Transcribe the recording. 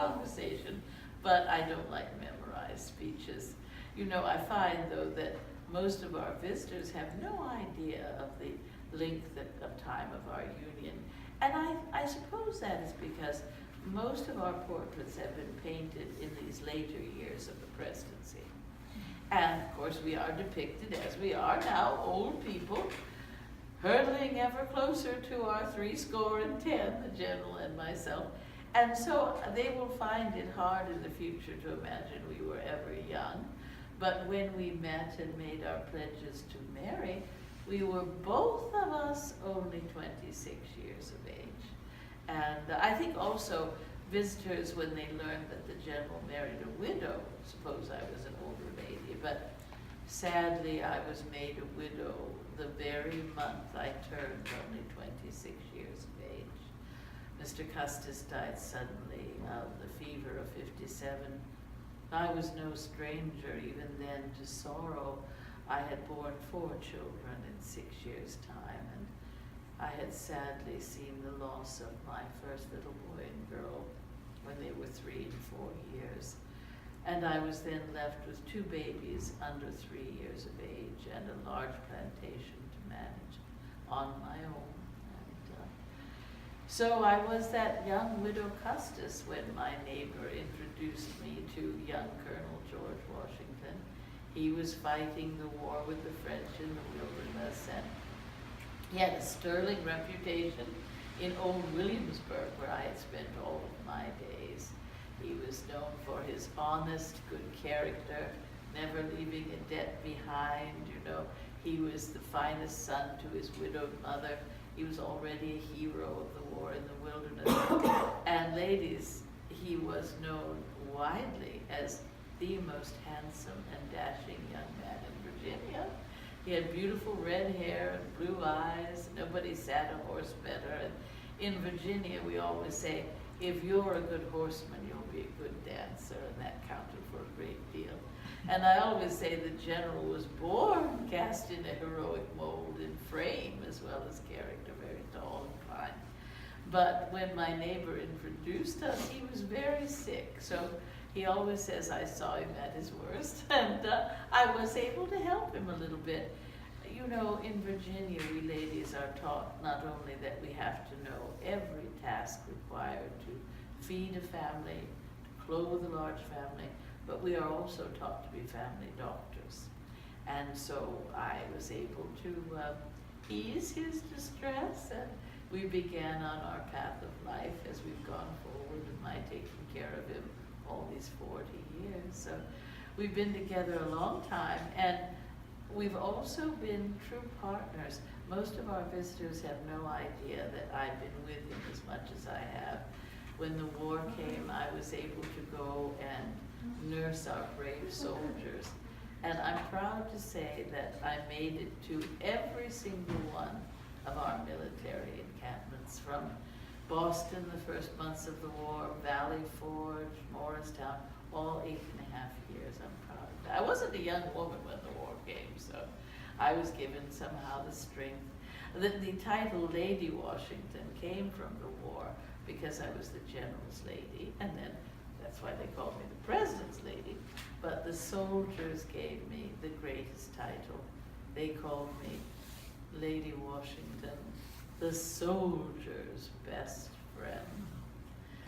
conversation, but I don't like memorized speeches. You know, I find though that most of our visitors have no idea of the length of time of our union. And I suppose that is because most of our portraits have been painted in these later years of the presidency. And of course we are depicted as we are now, old people, hurtling ever closer to our 70, the general and myself. And so they will find it hard in the future to imagine we were ever young. But when we met and made our pledges to marry, we were both of us only 26 years of age. And I think also visitors, when they learned that the general married a widow, suppose I was an older lady, but sadly I was made a widow the very month I turned only 26 years of age. Mr. Custis died suddenly of the fever of 57. I was no stranger even then to sorrow. I had borne 4 children in 6 years' time, and I had sadly seen the loss of my first little boy and girl when they were 3 and 4 years. And I was then left with 2 babies under 3 years of age and a large plantation to manage on my own. And so I was that young widow Custis when my neighbor introduced me to young Colonel George Washington. He was fighting the war with the French in the wilderness, and he had a sterling reputation in old Williamsburg, where I had spent all of my days. He was known for his honest, good character, never leaving a debt behind, you know. He was the finest son to his widowed mother. He was already a hero of the war in the wilderness. And ladies, he was known widely as the most handsome and dashing young man in Virginia. He had beautiful red hair and blue eyes. Nobody sat a horse better. And in Virginia, we always say, if you're a good horseman, you'll be a good dancer, and that counted for a great deal. And I always say the general was born cast in a heroic mold in frame as well as character, very tall and fine. But when my neighbor introduced us, he was very sick. So he always says I saw him at his worst, and I was able to help him a little bit. You know, in Virginia, we ladies are taught not only that we have to know every task required to feed a family, to clothe a large family, but we are also taught to be family doctors. And so I was able to ease his distress, and we began on our path of life as we've gone forward, and my taking care of him all these 40 years. So we've been together a long time, and we've also been true partners. Most of our visitors have no idea that I've been with him as much as I have. When the war came, I was able to go and nurse our brave soldiers. And I'm proud to say that I made it to every single one of our military encampments, from Boston the first months of the war, Valley Forge, Morristown, all 8.5 years. I'm proud of that. I wasn't a young woman when the war came, so I was given somehow the strength. The title Lady Washington came from the war because I was the general's lady, and then that's why they called me the president's lady. But the soldiers gave me the greatest title. They called me Lady Washington, the soldier's best friend.